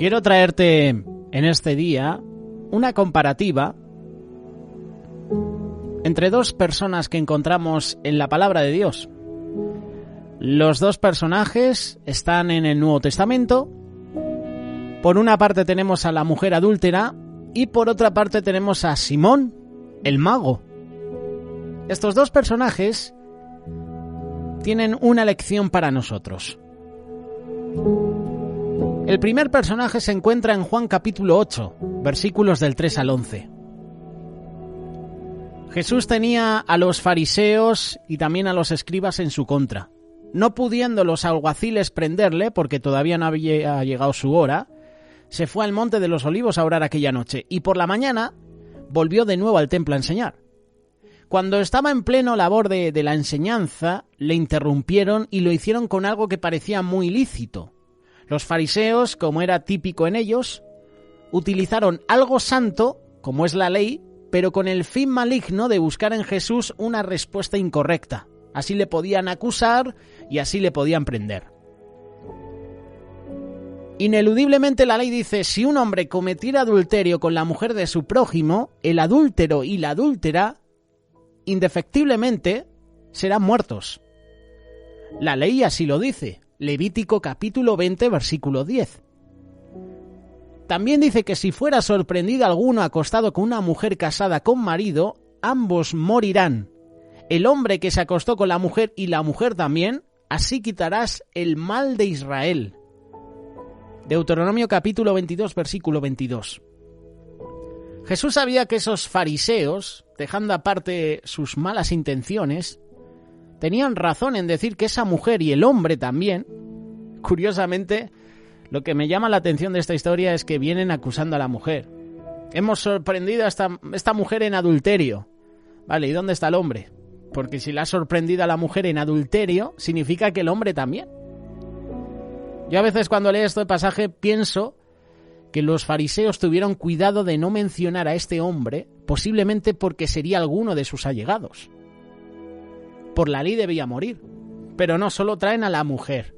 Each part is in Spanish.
Quiero traerte en este día una comparativa entre dos personas que encontramos en la palabra de Dios. Los dos personajes están en el Nuevo Testamento. Por una parte tenemos a la mujer adúltera y por otra parte tenemos a Simón, el mago. Estos dos personajes tienen una lección para nosotros. El primer personaje se encuentra en Juan capítulo 8, versículos del 3 al 11. Jesús tenía a los fariseos y también a los escribas en su contra. No pudiendo los alguaciles prenderle, porque todavía no había llegado su hora, se fue al monte de los Olivos a orar aquella noche, y por la mañana volvió de nuevo al templo a enseñar. Cuando estaba en pleno labor de la enseñanza, le interrumpieron y lo hicieron con algo que parecía muy lícito. Los fariseos, como era típico en ellos, utilizaron algo santo, como es la ley, pero con el fin maligno de buscar en Jesús una respuesta incorrecta. Así le podían acusar y así le podían prender. Ineludiblemente la ley dice, si un hombre cometiera adulterio con la mujer de su prójimo, el adúltero y la adúltera, indefectiblemente, serán muertos. La ley así lo dice. Levítico capítulo 20, versículo 10. También dice que si fuera sorprendido alguno acostado con una mujer casada con marido, ambos morirán. El hombre que se acostó con la mujer y la mujer también, así quitarás el mal de Israel. Deuteronomio capítulo 22, versículo 22. Jesús sabía que esos fariseos, dejando aparte sus malas intenciones, tenían razón en decir que esa mujer y el hombre también. Curiosamente, lo que me llama la atención de esta historia es que vienen acusando a la mujer. Hemos sorprendido a esta mujer en adulterio. Vale, ¿y dónde está el hombre? Porque si la ha sorprendido a la mujer en adulterio, significa que el hombre también. Yo a veces cuando leo este pasaje pienso que los fariseos tuvieron cuidado de no mencionar a este hombre, posiblemente porque sería alguno de sus allegados. Por la ley debía morir, pero no, solo traen a la mujer.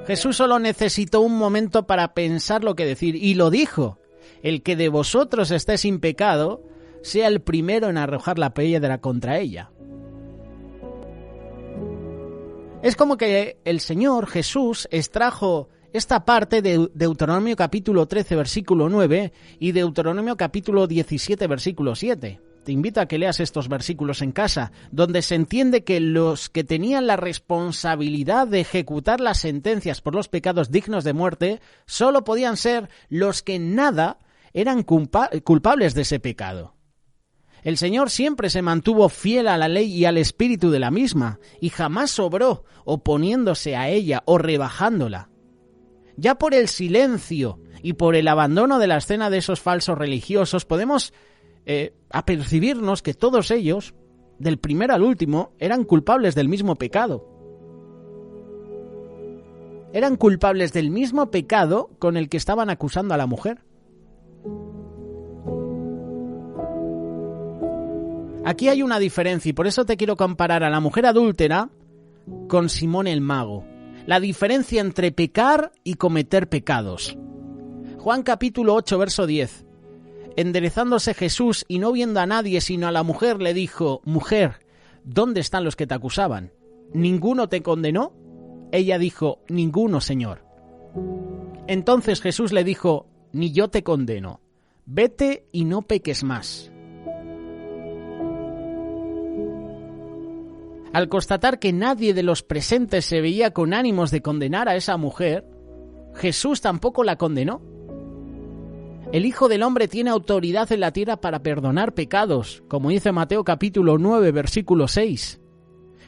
Jesús solo necesitó un momento para pensar lo que decir, y lo dijo: el que de vosotros esté sin pecado, sea el primero en arrojar la piedra contra ella. Es como que el Señor Jesús extrajo esta parte de Deuteronomio capítulo 13, versículo 9, y Deuteronomio capítulo 17, versículo 7. Te invito a que leas estos versículos en casa, donde se entiende que los que tenían la responsabilidad de ejecutar las sentencias por los pecados dignos de muerte solo podían ser los que en nada eran culpables de ese pecado. El Señor siempre se mantuvo fiel a la ley y al espíritu de la misma, y jamás obró oponiéndose a ella o rebajándola. Ya por el silencio y por el abandono de la escena de esos falsos religiosos podemos apercibirnos que todos ellos, del primero al último, eran culpables del mismo pecado. Eran culpables del mismo pecado con el que estaban acusando a la mujer. Aquí hay una diferencia y por eso te quiero comparar a la mujer adúltera con Simón el mago. La diferencia entre pecar y cometer pecados. Juan capítulo 8, verso 10. Enderezándose Jesús y no viendo a nadie sino a la mujer, le dijo: Mujer, ¿dónde están los que te acusaban? ¿Ninguno te condenó? Ella dijo: Ninguno, Señor. Entonces Jesús le dijo: Ni yo te condeno. Vete y no peques más. Al constatar que nadie de los presentes se veía con ánimos de condenar a esa mujer, Jesús tampoco la condenó. El Hijo del Hombre tiene autoridad en la tierra para perdonar pecados, como dice Mateo capítulo 9, versículo 6.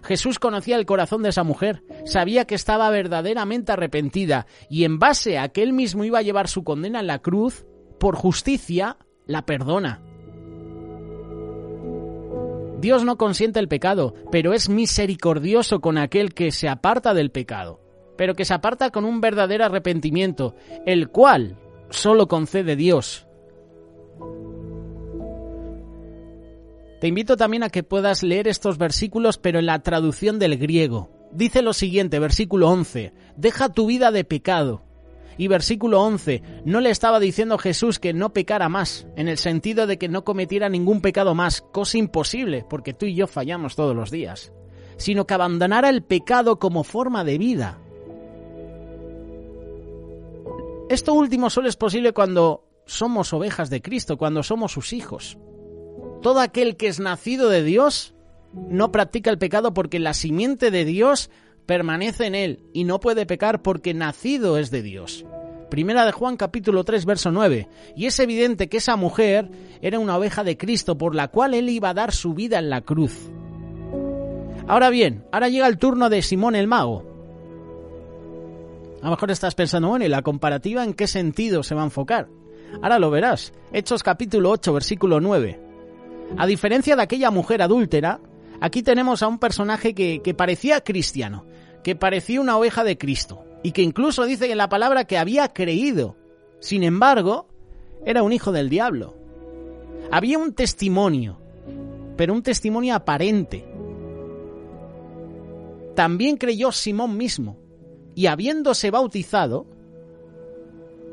Jesús conocía el corazón de esa mujer, sabía que estaba verdaderamente arrepentida, y en base a que él mismo iba a llevar su condena en la cruz, por justicia, la perdona. Dios no consiente el pecado, pero es misericordioso con aquel que se aparta del pecado, pero que se aparta con un verdadero arrepentimiento, el cual solo concede Dios. Te invito también a que puedas leer estos versículos, pero en la traducción del griego. Dice lo siguiente, versículo 11: Deja tu vida de pecado Y versículo 11, no le estaba diciendo Jesús que no pecara más, en el sentido de que no cometiera ningún pecado más, cosa imposible, porque tú y yo fallamos todos los días, sino que abandonara el pecado como forma de vida. Esto último solo es posible cuando somos ovejas de Cristo, cuando somos sus hijos. Todo aquel que es nacido de Dios no practica el pecado porque la simiente de Dios permanece en él y no puede pecar porque nacido es de Dios. Primera de Juan capítulo 3 verso 9. Y es evidente que esa mujer era una oveja de Cristo por la cual él iba a dar su vida en la cruz. Ahora bien, ahora llega el turno de Simón el mago. A lo mejor estás pensando, bueno, ¿y la comparativa en qué sentido se va a enfocar? Ahora lo verás. Hechos capítulo 8 versículo 9. A diferencia de aquella mujer adúltera, aquí tenemos a un personaje que parecía cristiano, que parecía una oveja de Cristo, y que incluso dice en la palabra que había creído. Sin embargo, era un hijo del diablo. Había un testimonio, pero un testimonio aparente. También creyó Simón mismo, y habiéndose bautizado,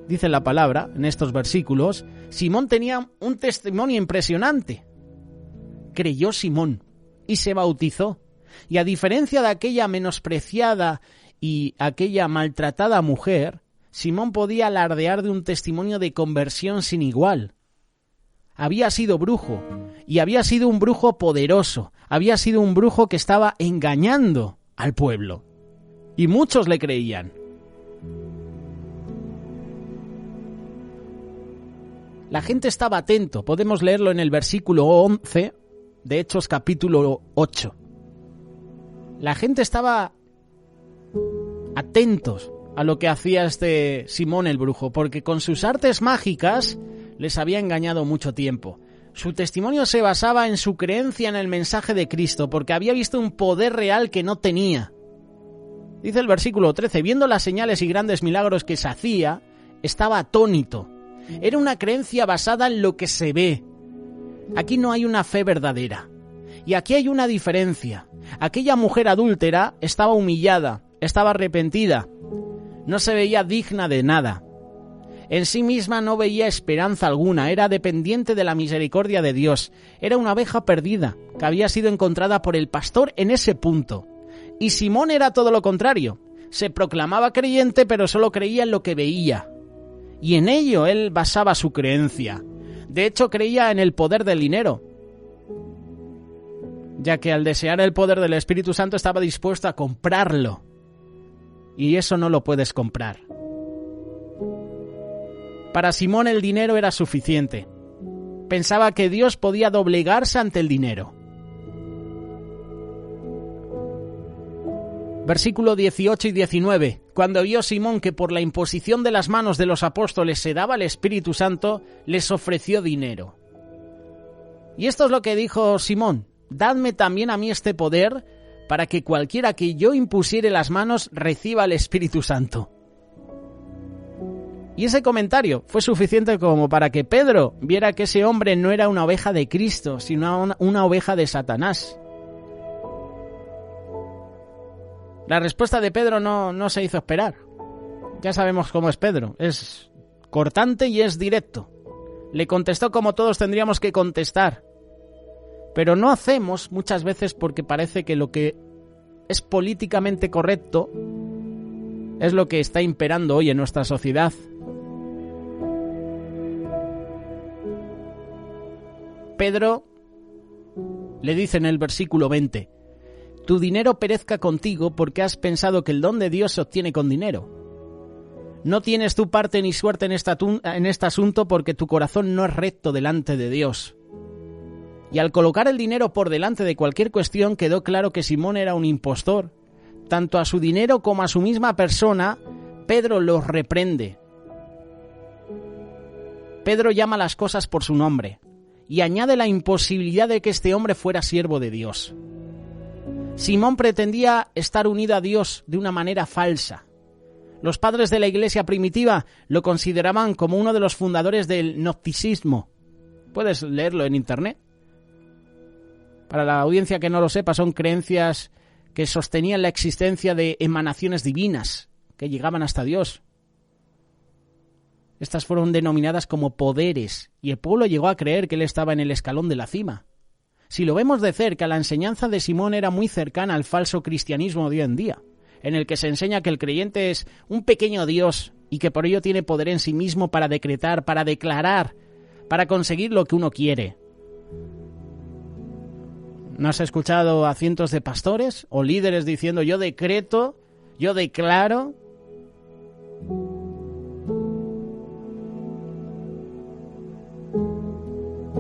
dice la palabra en estos versículos, Simón tenía un testimonio impresionante. Creyó Simón y se bautizó. Y a diferencia de aquella menospreciada y aquella maltratada mujer, Simón podía alardear de un testimonio de conversión sin igual. Había sido brujo, y había sido un brujo poderoso, había sido un brujo que estaba engañando al pueblo. Y muchos le creían. La gente estaba atento, podemos leerlo en el versículo 11 de Hechos capítulo 8. La gente estaba atentos a lo que hacía este Simón el brujo, porque con sus artes mágicas les había engañado mucho tiempo. Su testimonio se basaba en su creencia en el mensaje de Cristo, porque había visto un poder real que no tenía. Dice el versículo 13, viendo las señales y grandes milagros que se hacía, estaba atónito. Era una creencia basada en lo que se ve. Aquí no hay una fe verdadera. Y aquí hay una diferencia. Aquella mujer adúltera estaba humillada, estaba arrepentida, no se veía digna de nada. En sí misma no veía esperanza alguna, era dependiente de la misericordia de Dios. Era una oveja perdida, que había sido encontrada por el pastor en ese punto. Y Simón era todo lo contrario. Se proclamaba creyente, pero solo creía en lo que veía. Y en ello él basaba su creencia. De hecho, creía en el poder del dinero, ya que al desear el poder del Espíritu Santo estaba dispuesto a comprarlo. Y eso no lo puedes comprar. Para Simón el dinero era suficiente. Pensaba que Dios podía doblegarse ante el dinero. Versículo 18 y 19. Cuando vio Simón que por la imposición de las manos de los apóstoles se daba el Espíritu Santo, les ofreció dinero. Y esto es lo que dijo Simón: dadme también a mí este poder, para que cualquiera que yo impusiere las manos reciba el Espíritu Santo. Y ese comentario fue suficiente como para que Pedro viera que ese hombre no era una oveja de Cristo, sino una oveja de Satanás. La respuesta de Pedro no se hizo esperar. Ya sabemos cómo es Pedro. Es cortante y es directo. Le contestó como todos tendríamos que contestar. Pero no hacemos muchas veces porque parece que lo que es políticamente correcto es lo que está imperando hoy en nuestra sociedad. Pedro le dice en el versículo 20: tu dinero perezca contigo porque has pensado que el don de Dios se obtiene con dinero. No tienes tu parte ni suerte en este asunto porque tu corazón no es recto delante de Dios. Y al colocar el dinero por delante de cualquier cuestión quedó claro que Simón era un impostor. Tanto a su dinero como a su misma persona, Pedro los reprende. Pedro llama las cosas por su nombre y añade la imposibilidad de que este hombre fuera siervo de Dios. Simón pretendía estar unido a Dios de una manera falsa. Los padres de la iglesia primitiva lo consideraban como uno de los fundadores del gnosticismo. Puedes leerlo en internet. Para la audiencia que no lo sepa, son creencias que sostenían la existencia de emanaciones divinas que llegaban hasta Dios. Estas fueron denominadas como poderes, y el pueblo llegó a creer que él estaba en el escalón de la cima. Si lo vemos de cerca, la enseñanza de Simón era muy cercana al falso cristianismo de hoy en día, en el que se enseña que el creyente es un pequeño Dios y que por ello tiene poder en sí mismo para decretar, para declarar, para conseguir lo que uno quiere. ¿No has escuchado a cientos de pastores o líderes diciendo yo decreto, yo declaro?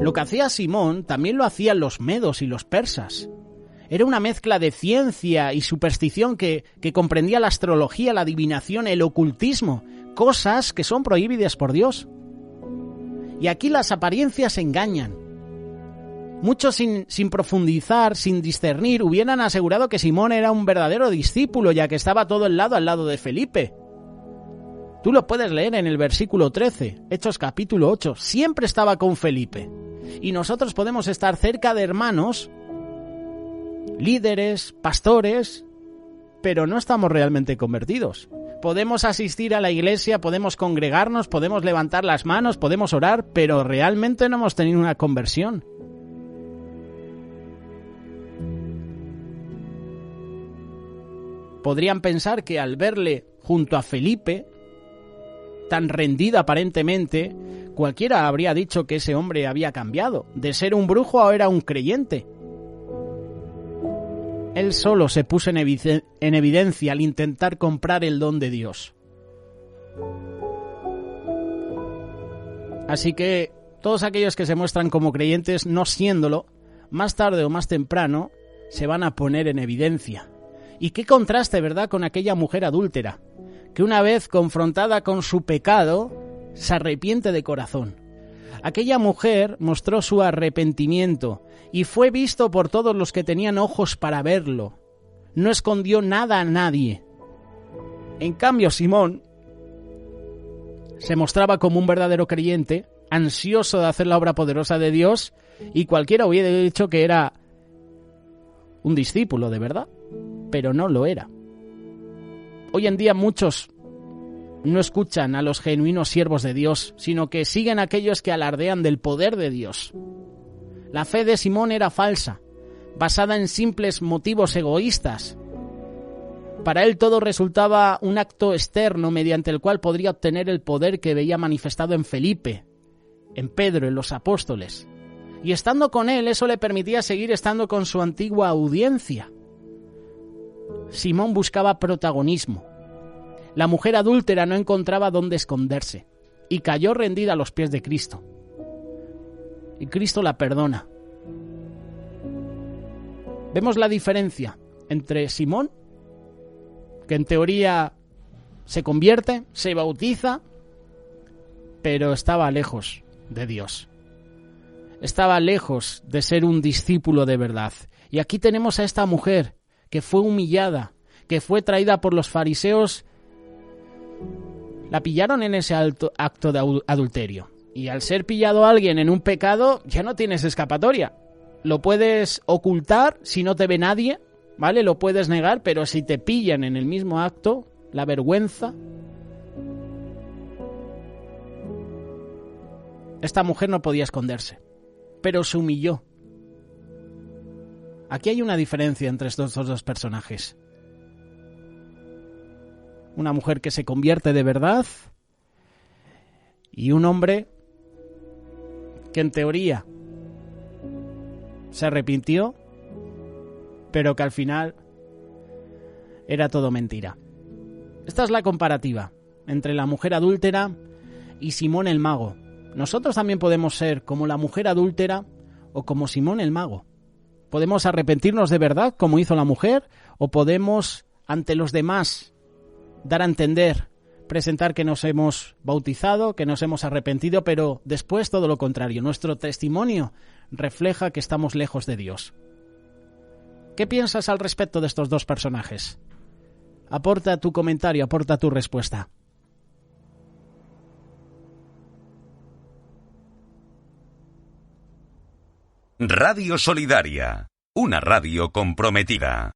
Lo que hacía Simón también lo hacían los medos y los persas. Era una mezcla de ciencia y superstición que comprendía la astrología, la adivinación, el ocultismo, cosas que son prohibidas por Dios. Y aquí las apariencias engañan. Muchos sin profundizar, sin discernir, hubieran asegurado que Simón era un verdadero discípulo, ya que estaba todo al lado de Felipe. Tú lo puedes leer en el versículo 13, Hechos capítulo 8, siempre estaba con Felipe. Y nosotros podemos estar cerca de hermanos, líderes, pastores, pero no estamos realmente convertidos. Podemos asistir a la iglesia, podemos congregarnos, podemos levantar las manos, podemos orar, pero realmente no hemos tenido una conversión. Podrían pensar que al verle junto a Felipe, tan rendido aparentemente, cualquiera habría dicho que ese hombre había cambiado, de ser un brujo a ahora un creyente. Él solo se puso en evidencia al intentar comprar el don de Dios. Así que todos aquellos que se muestran como creyentes no siéndolo, más tarde o más temprano, se van a poner en evidencia. Y qué contraste, ¿verdad?, con aquella mujer adúltera, que una vez confrontada con su pecado, se arrepiente de corazón. Aquella mujer mostró su arrepentimiento y fue visto por todos los que tenían ojos para verlo. No escondió nada a nadie. En cambio, Simón se mostraba como un verdadero creyente, ansioso de hacer la obra poderosa de Dios, y cualquiera hubiera dicho que era un discípulo de verdad, pero no lo era. Hoy en día muchos no escuchan a los genuinos siervos de Dios, sino que siguen a aquellos que alardean del poder de Dios. La fe de Simón era falsa, basada en simples motivos egoístas. Para él todo resultaba un acto externo mediante el cual podría obtener el poder que veía manifestado en Felipe, en Pedro, en los apóstoles. Y estando con él, eso le permitía seguir estando con su antigua audiencia. Simón buscaba protagonismo. La mujer adúltera no encontraba dónde esconderse y cayó rendida a los pies de Cristo. Y Cristo la perdona. Vemos la diferencia entre Simón, que en teoría se convierte, se bautiza, pero estaba lejos de Dios. Estaba lejos de ser un discípulo de verdad. Y aquí tenemos a esta mujer que fue humillada, que fue traída por los fariseos. La pillaron en ese acto de adulterio. Y al ser pillado alguien en un pecado, ya no tienes escapatoria. Lo puedes ocultar si no te ve nadie, ¿vale? Lo puedes negar, pero si te pillan en el mismo acto, la vergüenza. Esta mujer no podía esconderse, pero se humilló. Aquí hay una diferencia entre estos dos personajes. Una mujer que se convierte de verdad y un hombre que en teoría se arrepintió, pero que al final era todo mentira. Esta es la comparativa entre la mujer adúltera y Simón el mago. Nosotros también podemos ser como la mujer adúltera o como Simón el mago. Podemos arrepentirnos de verdad, como hizo la mujer, o podemos, ante los demás, dar a entender, presentar que nos hemos bautizado, que nos hemos arrepentido, pero después todo lo contrario. Nuestro testimonio refleja que estamos lejos de Dios. ¿Qué piensas al respecto de estos dos personajes? Aporta tu comentario, aporta tu respuesta. Radio Solidaria, una radio comprometida.